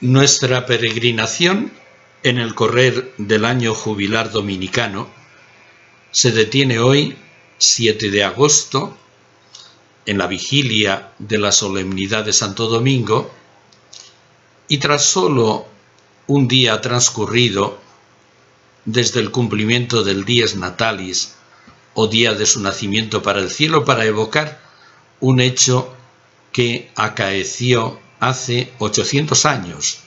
Nuestra peregrinación en el correr del año jubilar dominicano se detiene hoy, 7 de agosto, en la vigilia de la solemnidad de Santo Domingo, y tras solo un día transcurrido desde el cumplimiento del Dies Natalis o día de su nacimiento para el cielo, para evocar un hecho que acaeció hace 800 años,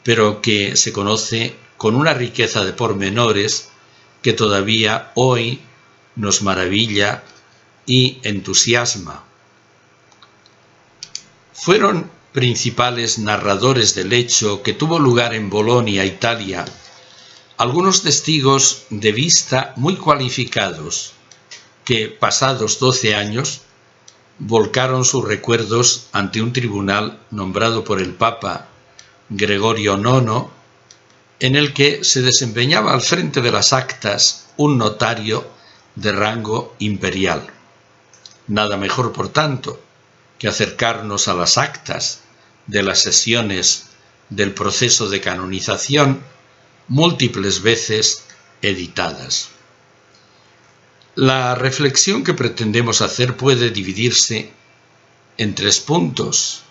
pero que se conoce con una riqueza de pormenores que todavía hoy nos maravilla y entusiasma. Fueron principales narradores del hecho que tuvo lugar en Bolonia, Italia, algunos testigos de vista muy cualificados que, pasados 12 años, volcaron sus recuerdos ante un tribunal nombrado por el Papa Gregorio IX, en el que se desempeñaba al frente de las actas un notario de rango imperial. Nada mejor, por tanto, que acercarnos a las actas de las sesiones del proceso de canonización, múltiples veces editadas. La reflexión que pretendemos hacer puede dividirse en 3 puntos.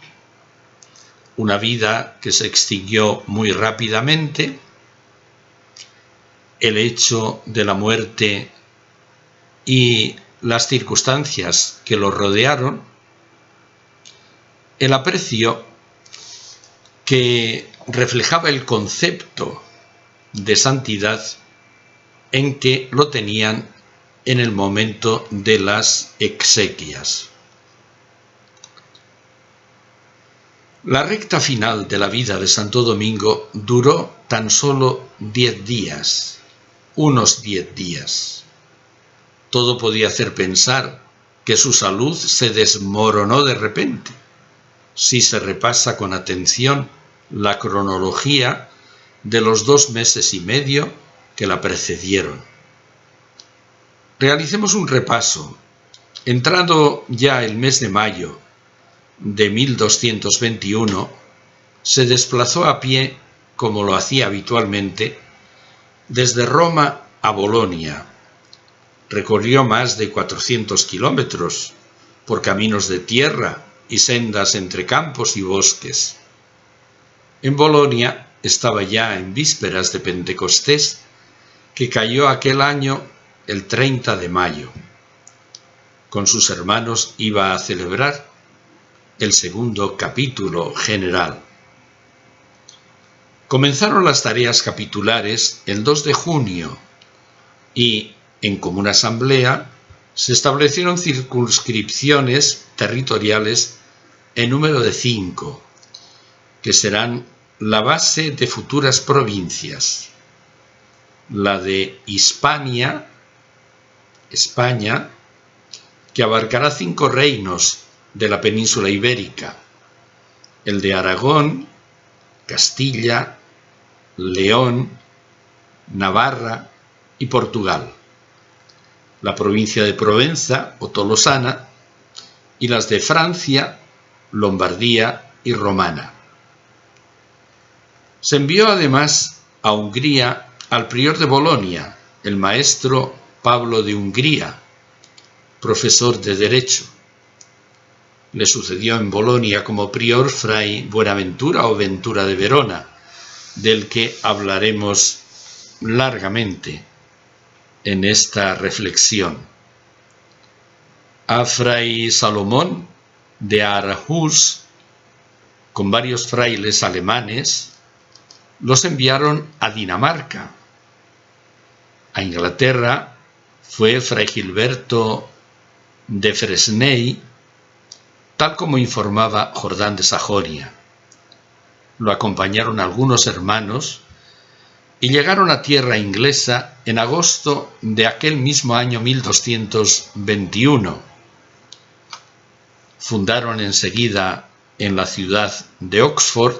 Una vida que se extinguió muy rápidamente, el hecho de la muerte y las circunstancias que lo rodearon, el aprecio que reflejaba el concepto de santidad en que lo tenían en el momento de las exequias. La recta final de la vida de Santo Domingo duró tan solo 10 días, unos 10 días. Todo podía hacer pensar que su salud se desmoronó de repente, si se repasa con atención la cronología de los 2 meses y medio que la precedieron. Realicemos un repaso. Entrado ya el mes de mayo de 1221, se desplazó a pie, como lo hacía habitualmente, desde Roma a Bolonia. Recorrió más de 400 kilómetros por caminos de tierra y sendas entre campos y bosques. En Bolonia estaba ya en vísperas de Pentecostés, que cayó aquel año el 30 de mayo. Con sus hermanos iba a celebrar el segundo capítulo general. Comenzaron las tareas capitulares el 2 de junio y, en común asamblea, se establecieron circunscripciones territoriales en número de 5, que serán la base de futuras provincias: la de Hispania, España, que abarcará 5 reinos de la península ibérica: el de Aragón, Castilla, León, Navarra y Portugal; la provincia de Provenza o Tolosana, y las de Francia, Lombardía y Romana. Se envió además a Hungría al prior de Bolonia, el maestro Pablo de Hungría, profesor de Derecho. Le sucedió en Bolonia como prior fray Buenaventura o Ventura de Verona, del que hablaremos largamente en esta reflexión. A fray Salomón de Aarhus, con varios frailes alemanes, los enviaron a Dinamarca. A Inglaterra fue fray Gilberto de Fresney, tal como informaba Jordán de Sajonia. Lo acompañaron algunos hermanos y llegaron a tierra inglesa en agosto de aquel mismo año 1221. Fundaron enseguida en la ciudad de Oxford,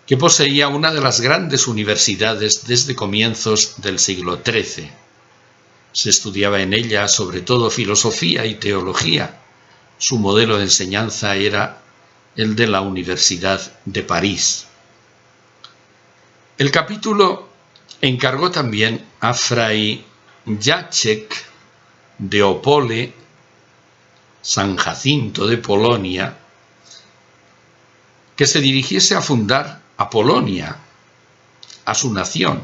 que poseía una de las grandes universidades desde comienzos del siglo XIII. Se estudiaba en ella sobre todo filosofía y teología. Su modelo de enseñanza era el de la Universidad de París. El capítulo encargó también a Fray Jacek de Opole, San Jacinto de Polonia, que se dirigiese a fundar a Polonia, a su nación,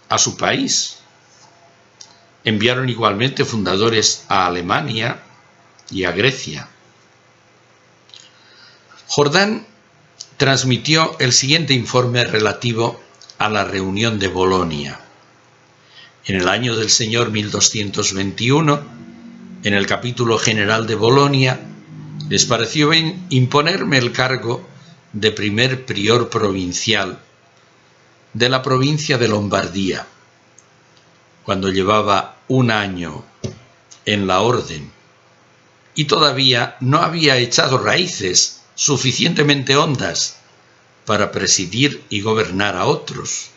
a su país. Enviaron igualmente fundadores a Alemania y a Grecia. Jordán transmitió el siguiente informe relativo a la reunión de Bolonia. En el año del Señor 1221, en el capítulo general de Bolonia, les pareció bien imponerme el cargo de primer prior provincial de la provincia de Lombardía, cuando llevaba un año en la orden y todavía no había echado raíces suficientemente hondas para presidir y gobernar a otros,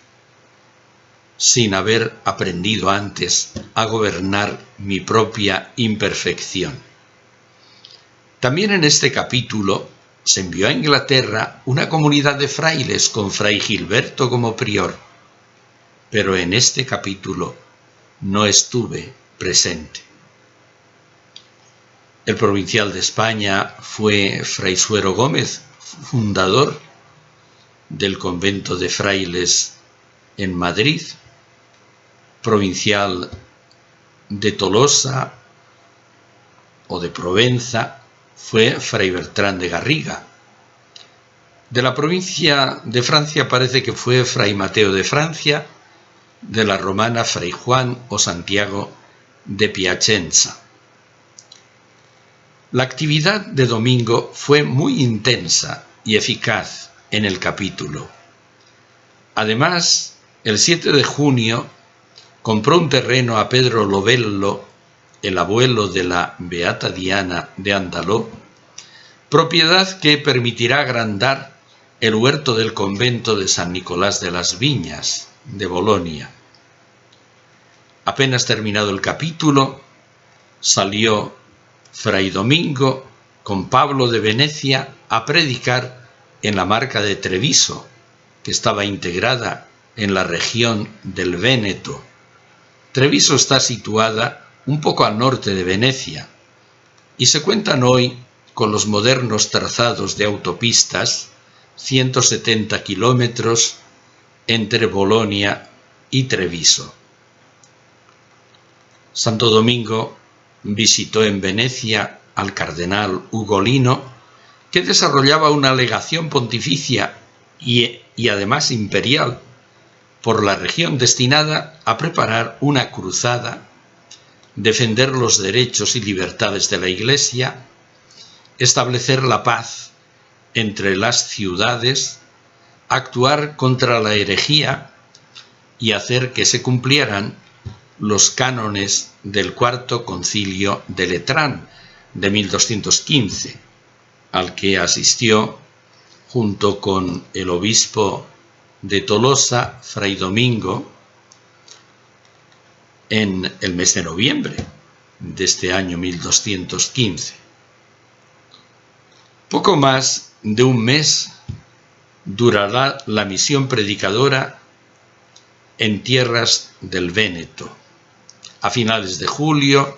sin haber aprendido antes a gobernar mi propia imperfección. También en este capítulo se envió a Inglaterra una comunidad de frailes con Fray Gilberto como prior, pero en este capítulo no estuve presente. El provincial de España fue Fray Suero Gómez, fundador del convento de frailes en Madrid. Provincial de Tolosa o de Provenza fue Fray Bertrán de Garriga. De la provincia de Francia parece que fue Fray Mateo de Francia, de la romana Fray Juan o Santiago de Piacenza. La actividad de domingo fue muy intensa y eficaz en el capítulo. Además, el 7 de junio compró un terreno a Pedro Lovello, el abuelo de la beata Diana de Andaló, propiedad que permitirá agrandar el huerto del convento de San Nicolás de las Viñas de Bolonia. Apenas terminado el capítulo, salió Fray Domingo con Pablo de Venecia a predicar en la marca de Treviso, que estaba integrada en la región del Véneto. Treviso está situada un poco al norte de Venecia y se cuentan hoy con los modernos trazados de autopistas 170 kilómetros entre Bolonia y Treviso. Santo Domingo visitó en Venecia al cardenal Ugolino, que desarrollaba una legación pontificia y además imperial por la región destinada a preparar una cruzada, defender los derechos y libertades de la Iglesia, establecer la paz entre las ciudades, actuar contra la herejía y hacer que se cumplieran los cánones del Cuarto Concilio de Letrán de 1215, al que asistió junto con el obispo de Tolosa, Fray Domingo, en el mes de noviembre de este año 1215. Poco más de un mes durará la misión predicadora en tierras del Véneto. A finales de julio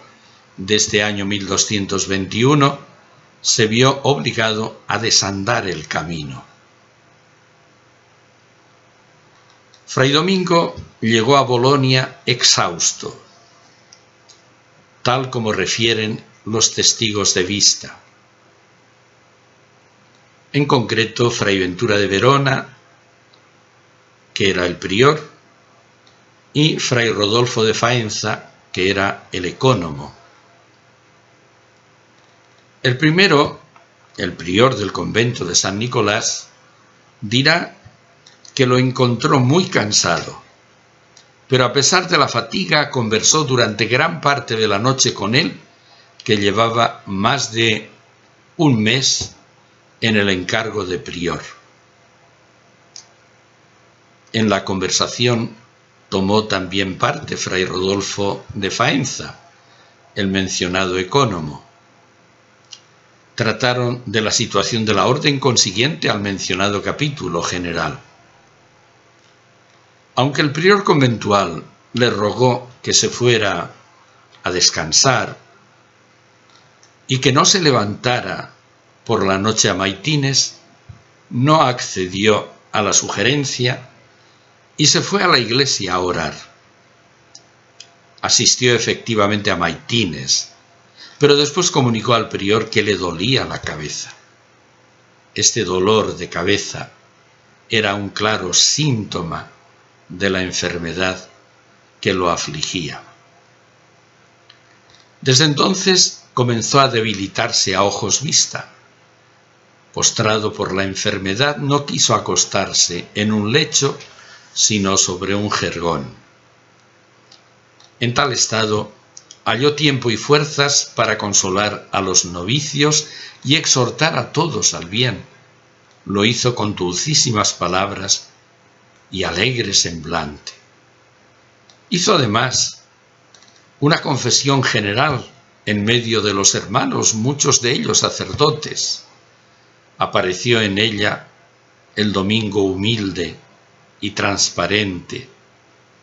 de este año 1221 se vio obligado a desandar el camino. Fray Domingo llegó a Bolonia exhausto, tal como refieren los testigos de vista. En concreto, Fray Ventura de Verona, que era el prior, y Fray Rodolfo de Faenza, que era el ecónomo. El primero, el prior del convento de San Nicolás, dirá que lo encontró muy cansado, pero a pesar de la fatiga conversó durante gran parte de la noche con él, que llevaba más de un mes en el encargo de prior. En la conversación tomó también parte Fray Rodolfo de Faenza, el mencionado ecónomo. trataron de la situación de la orden consiguiente al mencionado capítulo general. Aunque el prior conventual le rogó que se fuera a descansar y que no se levantara por la noche a maitines, no accedió a la sugerencia y se fue a la iglesia a orar. Asistió efectivamente a maitines, pero después comunicó al prior que le dolía la cabeza. Este dolor de cabeza era un claro síntoma de la enfermedad que lo afligía. Desde entonces comenzó a debilitarse a ojos vista. Postrado por la enfermedad, no quiso acostarse en un lecho, sino sobre un jergón. En tal estado, halló tiempo y fuerzas para consolar a los novicios y exhortar a todos al bien. Lo hizo con dulcísimas palabras y alegre semblante. Hizo además una confesión general en medio de los hermanos, muchos de ellos sacerdotes. Apareció en ella el domingo humilde y transparente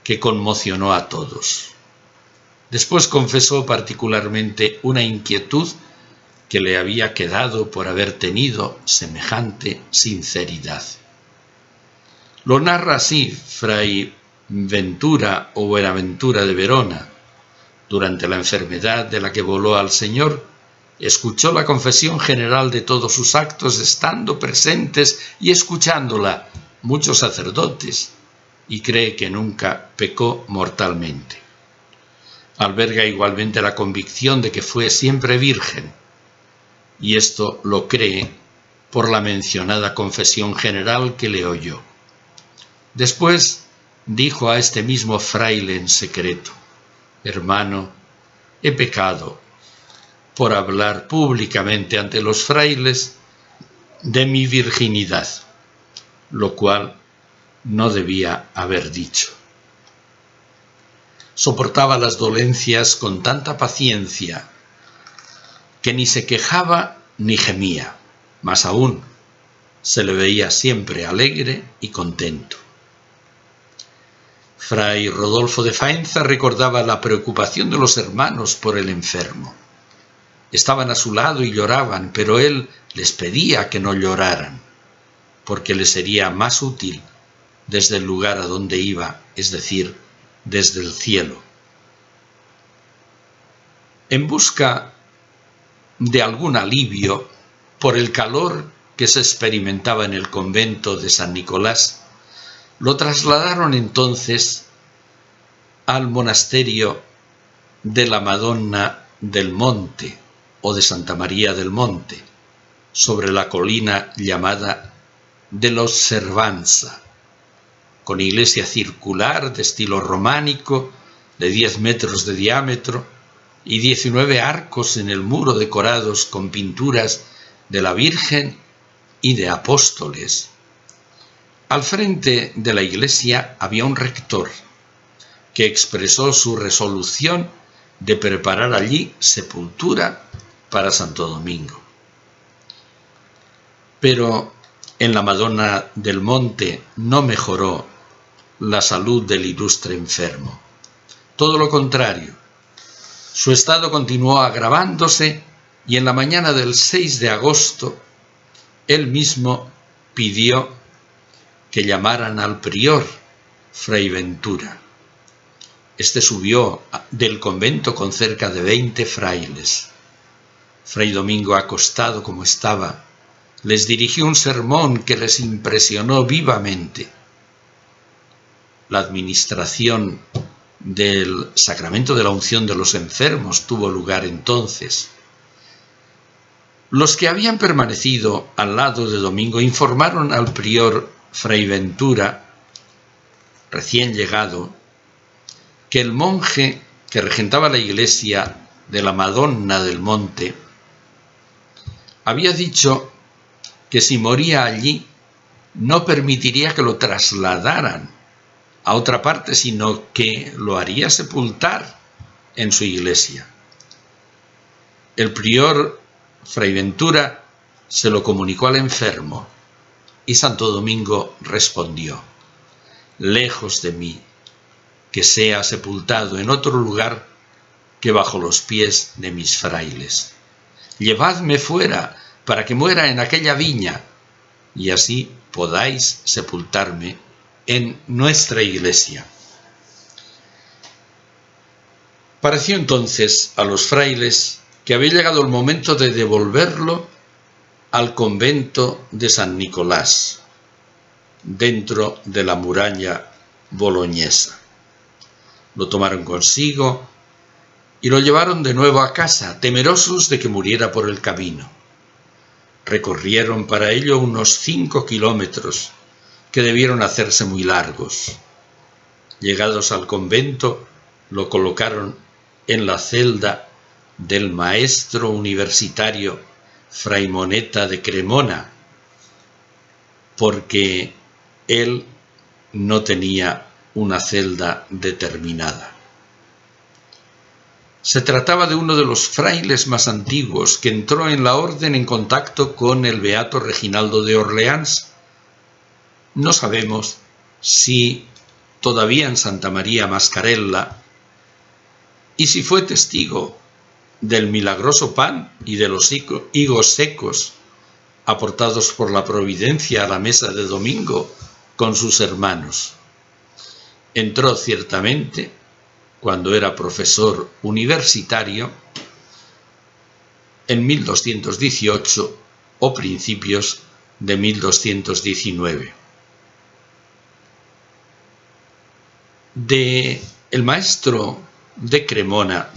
que conmocionó a todos. Después confesó particularmente una inquietud que le había quedado por haber tenido semejante sinceridad. Lo narra así Fray Ventura o Buenaventura de Verona. Durante la enfermedad de la que voló al Señor, escuchó la confesión general de todos sus actos, estando presentes y escuchándola muchos sacerdotes, y cree que nunca pecó mortalmente. Alberga igualmente la convicción de que fue siempre virgen, y esto lo cree por la mencionada confesión general que le oyó. Después dijo a este mismo fraile en secreto: «Hermano, he pecado por hablar públicamente ante los frailes de mi virginidad», lo cual no debía haber dicho. Soportaba las dolencias con tanta paciencia que ni se quejaba ni gemía, más aún se le veía siempre alegre y contento. Fray Rodolfo de Faenza recordaba la preocupación de los hermanos por el enfermo. Estaban a su lado y lloraban, pero él les pedía que no lloraran, porque les sería más útil desde el lugar a donde iba, es decir, desde el cielo. En busca de algún alivio por el calor que se experimentaba en el convento de San Nicolás, lo trasladaron entonces al monasterio de la Madonna del Monte o de Santa María del Monte, sobre la colina llamada de l'Osservanza, con iglesia circular de estilo románico de 10 metros de diámetro y 19 arcos en el muro decorados con pinturas de la Virgen y de apóstoles. Al frente de la iglesia había un rector que expresó su resolución de preparar allí sepultura para Santo Domingo. Pero en la Madonna del Monte no mejoró la salud del ilustre enfermo. Todo lo contrario, su estado continuó agravándose y en la mañana del 6 de agosto él mismo pidió que llamaran al prior, Fray Ventura. Este subió del convento con cerca de 20 frailes. Fray Domingo, acostado como estaba, les dirigió un sermón que les impresionó vivamente. La administración del sacramento de la unción de los enfermos tuvo lugar entonces. Los que habían permanecido al lado de Domingo informaron al prior Fray Ventura, recién llegado, que el monje que regentaba la iglesia de la Madonna del Monte había dicho que si moría allí no permitiría que lo trasladaran a otra parte, sino que lo haría sepultar en su iglesia. El prior Fray Ventura se lo comunicó al enfermo y Santo Domingo respondió: lejos de mí que sea sepultado en otro lugar que bajo los pies de mis frailes. Llevadme fuera para que muera en aquella viña y así podáis sepultarme en nuestra iglesia. Pareció entonces a los frailes que había llegado el momento de devolverlo al convento de San Nicolás, dentro de la muralla boloñesa. Lo tomaron consigo y lo llevaron de nuevo a casa, temerosos de que muriera por el camino. Recorrieron para ello unos 5 kilómetros, que debieron hacerse muy largos. Llegados al convento, lo colocaron en la celda del maestro universitario Fray Moneta de Cremona, porque él no tenía una celda determinada. Se trataba de uno de los frailes más antiguos que entró en la orden en contacto con el beato Reginaldo de Orleans. No sabemos si todavía en Santa María Mascarella y si fue testigo del milagroso pan y de los higos secos aportados por la providencia a la mesa de domingo con sus hermanos. Entró ciertamente cuando era profesor universitario en 1218 o principios de 1219. De el maestro de Cremona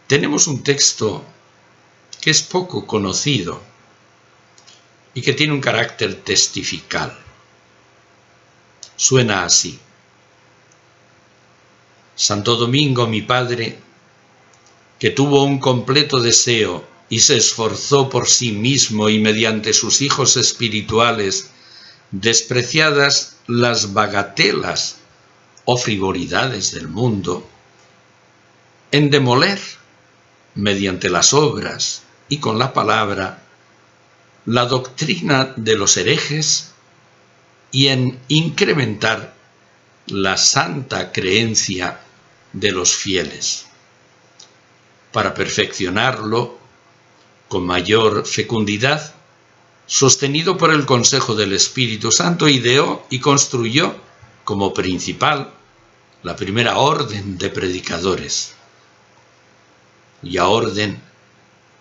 tenemos un texto que es poco conocido y que tiene un carácter testifical. Suena así: Santo Domingo, mi padre, que tuvo un completo deseo y se esforzó por sí mismo y mediante sus hijos espirituales, despreciadas las bagatelas o frivolidades del mundo, en demoler, mediante las obras y con la palabra, la doctrina de los herejes y en incrementar la santa creencia de los fieles, para perfeccionarlo con mayor fecundidad, sostenido por el consejo del Espíritu Santo, ideó y construyó como principal la primera orden de predicadores, y a orden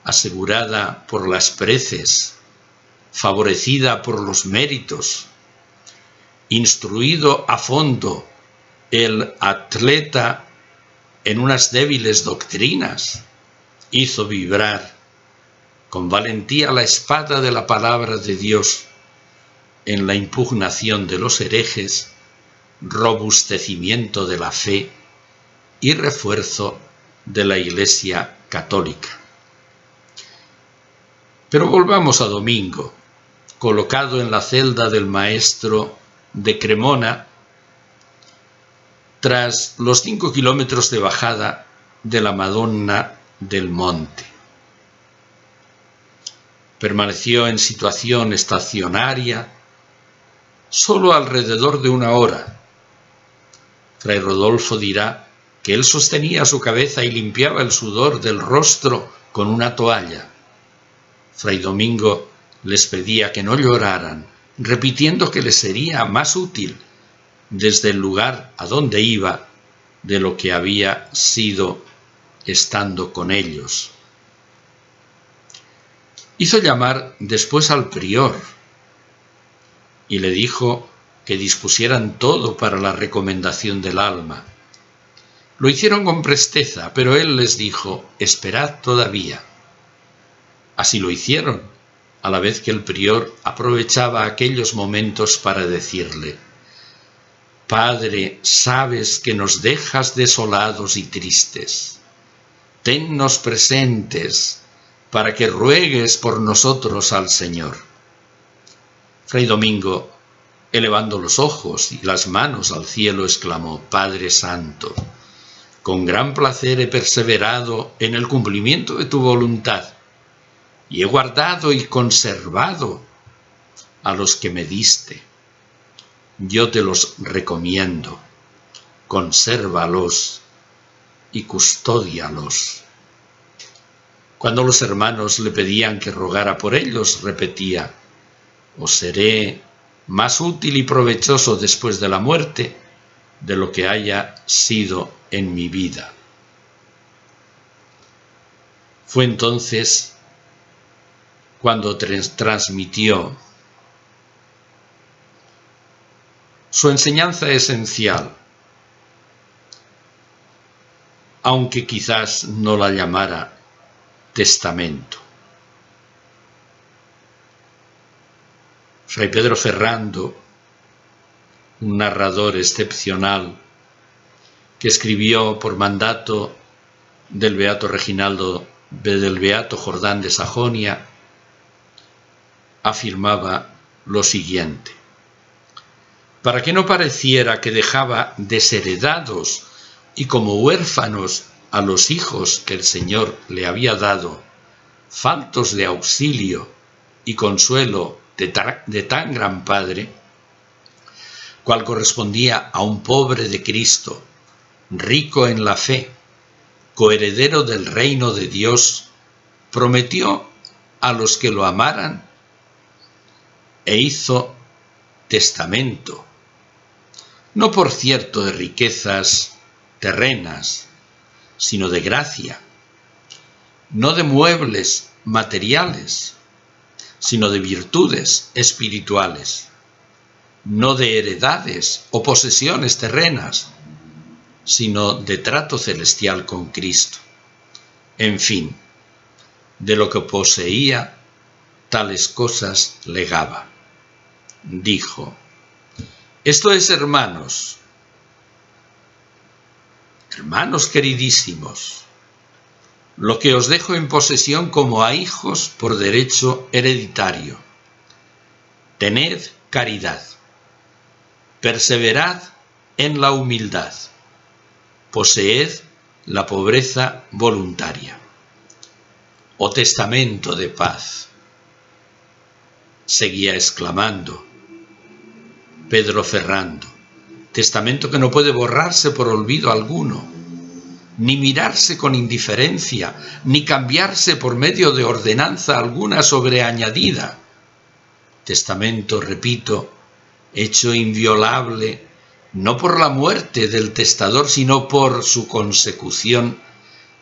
asegurada por las preces, favorecida por los méritos, instruido a fondo el atleta en unas débiles doctrinas, hizo vibrar con valentía la espada de la palabra de Dios en la impugnación de los herejes, robustecimiento de la fe y refuerzo de la Iglesia católica. Pero volvamos a Domingo, colocado en la celda del maestro de Cremona, tras los 5 kilómetros de bajada de la Madonna del Monte. Permaneció en situación estacionaria solo alrededor de 1 hora. Fray Rodolfo dirá que él sostenía su cabeza y limpiaba el sudor del rostro con una toalla. Fray Domingo les pedía que no lloraran, repitiendo que les sería más útil desde el lugar a donde iba de lo que había sido estando con ellos. Hizo llamar después al prior y le dijo que dispusieran todo para la recomendación del alma. Lo hicieron con presteza, pero él les dijo: esperad todavía. Así lo hicieron, a la vez que el prior aprovechaba aquellos momentos para decirle: Padre, sabes que nos dejas desolados y tristes. Tennos presentes para que ruegues por nosotros al Señor. Fray Domingo, elevando los ojos y las manos al cielo, exclamó: Padre Santo, con gran placer he perseverado en el cumplimiento de tu voluntad, y he guardado y conservado a los que me diste. Yo te los recomiendo, consérvalos y custódialos. Cuando los hermanos le pedían que rogara por ellos, repetía: os seré más útil y provechoso después de la muerte de lo que haya sido en mi vida. Fue entonces cuando transmitió su enseñanza esencial, aunque quizás no la llamara testamento. Fray Pedro Ferrando, un narrador excepcional que escribió por mandato del beato Reginaldo, del beato Jordán de Sajonia, afirmaba lo siguiente: para que no pareciera que dejaba desheredados y como huérfanos a los hijos que el Señor le había dado, faltos de auxilio y consuelo de tan gran Padre, cual correspondía a un pobre de Cristo, rico en la fe, coheredero del reino de Dios, prometió a los que lo amaran e hizo testamento, no por cierto de riquezas terrenas, sino de gracia, no de muebles materiales, sino de virtudes espirituales, no de heredades o posesiones terrenas, sino de trato celestial con Cristo. En fin, de lo que poseía, tales cosas legaba. Dijo: esto es, hermanos queridísimos, lo que os dejo en posesión como a hijos por derecho hereditario. Tened caridad, perseverad en la humildad, poseed la pobreza voluntaria. Oh testamento de paz, seguía exclamando Pedro Ferrando, testamento que no puede borrarse por olvido alguno, ni mirarse con indiferencia, ni cambiarse por medio de ordenanza alguna sobreañadida. Testamento, repito, hecho inviolable no por la muerte del testador, sino por su consecución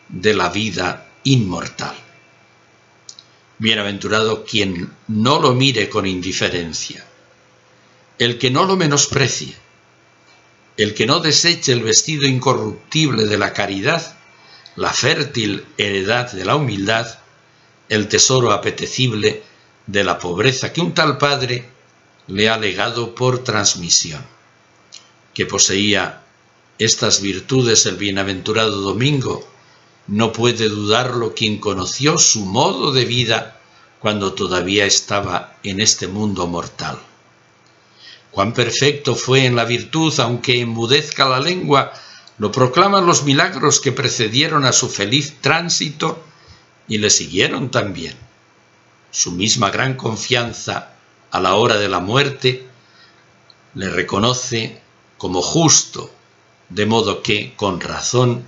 de la vida inmortal. Bienaventurado quien no lo mire con indiferencia, el que no lo menosprecie, el que no deseche el vestido incorruptible de la caridad, la fértil heredad de la humildad, el tesoro apetecible de la pobreza que un tal Padre le ha legado por transmisión. Que poseía estas virtudes el bienaventurado Domingo, no puede dudarlo quien conoció su modo de vida cuando todavía estaba en este mundo mortal. Cuán perfecto fue en la virtud, aunque enmudezca la lengua, lo proclaman los milagros que precedieron a su feliz tránsito y le siguieron también. Su misma gran confianza a la hora de la muerte le reconoce como justo, de modo que, con razón,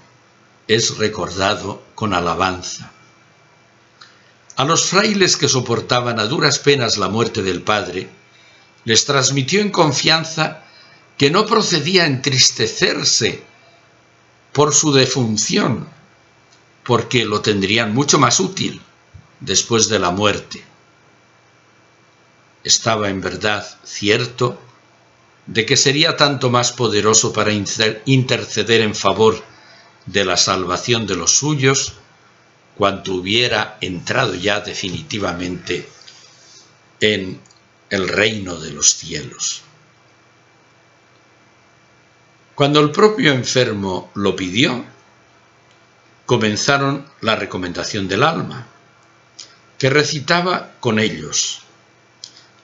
es recordado con alabanza. A los frailes que soportaban a duras penas la muerte del padre, les transmitió en confianza que no procedía a entristecerse por su defunción, porque lo tendrían mucho más útil después de la muerte. Estaba en verdad cierto de que sería tanto más poderoso para interceder en favor de la salvación de los suyos, cuanto hubiera entrado ya definitivamente en el reino de los cielos. Cuando el propio enfermo lo pidió, comenzaron la recomendación del alma, que recitaba con ellos,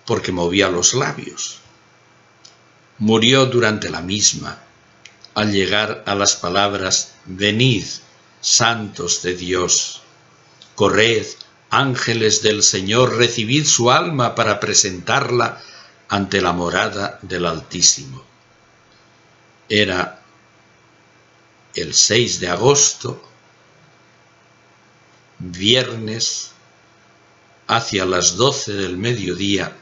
porque movía los labios. Murió durante la misma, al llegar a las palabras: «Venid, santos de Dios, corred, ángeles del Señor, recibid su alma para presentarla ante la morada del Altísimo». Era el 6 de agosto, viernes, hacia las 12 del mediodía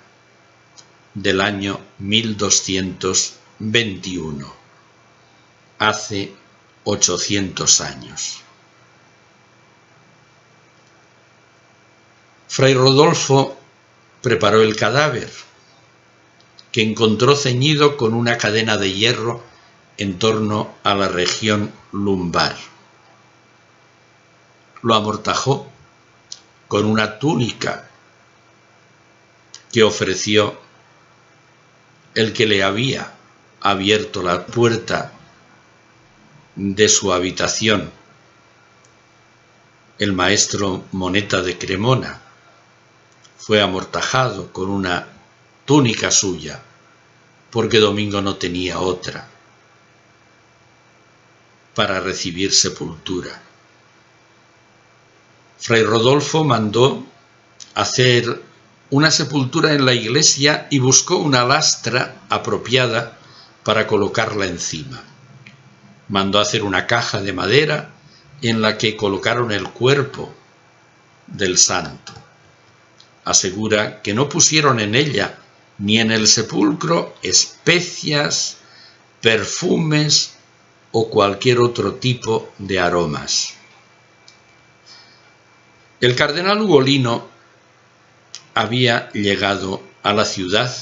del año 1221, hace 800 años. Fray Rodolfo preparó el cadáver, que encontró ceñido con una cadena de hierro en torno a la región lumbar. Lo amortajó con una túnica que ofreció el que le había abierto la puerta de su habitación, el maestro Moneta de Cremona. Fue amortajado con una túnica suya, porque Domingo no tenía otra para recibir sepultura. Fray Rodolfo mandó hacer una sepultura en la iglesia y buscó una lastra apropiada para colocarla encima. Mandó hacer una caja de madera en la que colocaron el cuerpo del santo. Asegura que no pusieron en ella ni en el sepulcro especias, perfumes o cualquier otro tipo de aromas. El cardenal Ugolino había llegado a la ciudad,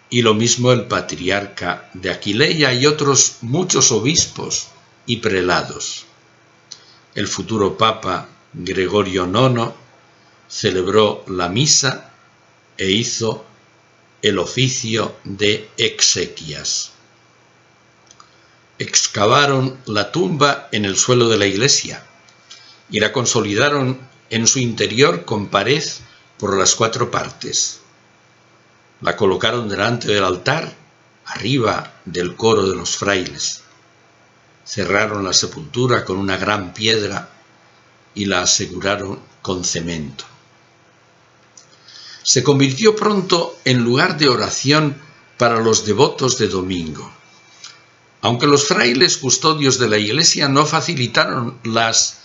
y lo mismo el patriarca de Aquileia y otros muchos obispos y prelados. El futuro papa Gregorio IX celebró la misa e hizo el oficio de exequias. Excavaron la tumba en el suelo de la iglesia y la consolidaron en su interior con pared por las 4 partes. La colocaron delante del altar, arriba del coro de los frailes. Cerraron la sepultura con una gran piedra y la aseguraron con cemento. Se convirtió pronto en lugar de oración para los devotos de Domingo. Aunque los frailes custodios de la iglesia no facilitaron las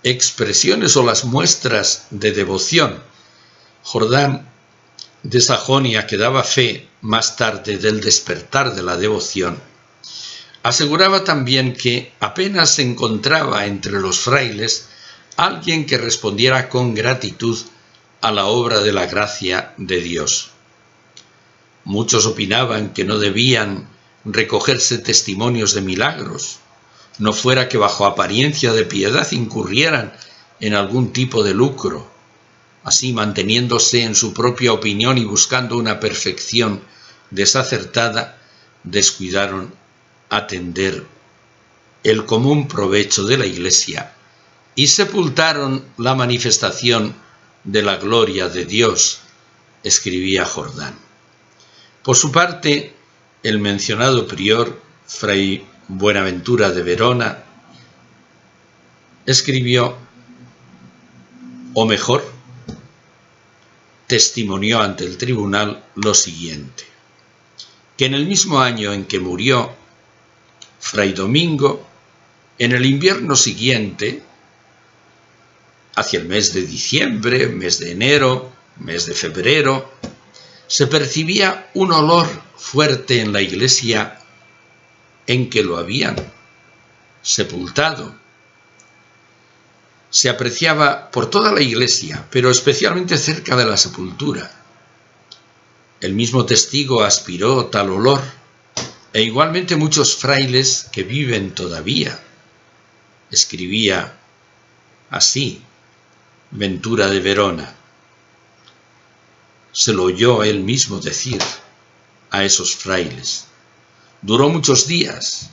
expresiones o las muestras de devoción, Jordán de Sajonia, que daba fe más tarde del despertar de la devoción, aseguraba también que apenas se encontraba entre los frailes alguien que respondiera con gratitud a la obra de la gracia de Dios. Muchos opinaban que no debían recogerse testimonios de milagros, no fuera que bajo apariencia de piedad incurrieran en algún tipo de lucro. Así, manteniéndose en su propia opinión y buscando una perfección desacertada, descuidaron atender el común provecho de la Iglesia y sepultaron la manifestación de la gloria de Dios, escribía Jordán. Por su parte, el mencionado prior, Fray Buenaventura de Verona, escribió, o mejor, testimonió ante el tribunal lo siguiente: que en el mismo año en que murió Fray Domingo, en el invierno siguiente, hacia el mes de diciembre, mes de enero, mes de febrero, se percibía un olor fuerte en la iglesia en que lo habían sepultado. Se apreciaba por toda la iglesia, pero especialmente cerca de la sepultura. El mismo testigo aspiró tal olor, e igualmente muchos frailes que viven todavía. Escribía así Ventura de Verona. Se lo oyó él mismo decir a esos frailes. Duró muchos días,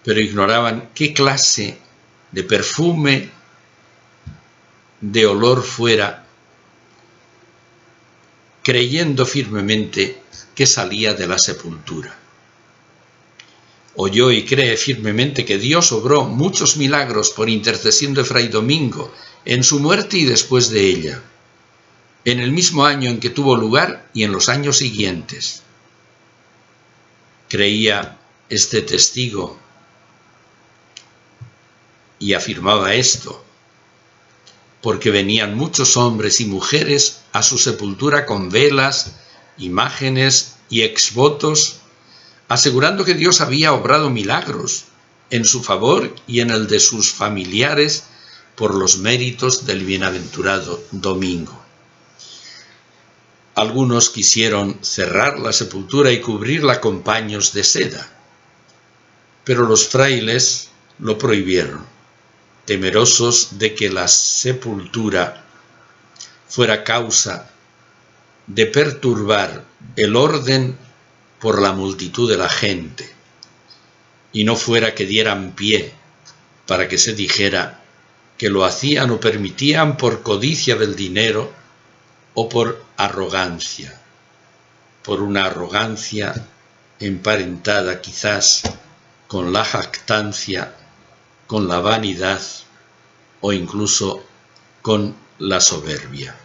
pero ignoraban qué clase de perfume, de olor fuera, creyendo firmemente que salía de la sepultura. oyó y cree firmemente que Dios obró muchos milagros por intercesión de Fray Domingo en su muerte y después de ella, en el mismo año en que tuvo lugar y en los años siguientes. Creía este testigo y afirmaba esto, porque venían muchos hombres y mujeres a su sepultura con velas, imágenes y exvotos, asegurando que Dios había obrado milagros en su favor y en el de sus familiares por los méritos del bienaventurado Domingo. Algunos quisieron cerrar la sepultura y cubrirla con paños de seda, pero los frailes lo prohibieron, temerosos de que la sepultura fuera causa de perturbar el orden por la multitud de la gente, y no fuera que dieran pie para que se dijera que lo hacían o permitían por codicia del dinero o por arrogancia, por una arrogancia emparentada quizás con la jactancia, con la vanidad o incluso con la soberbia.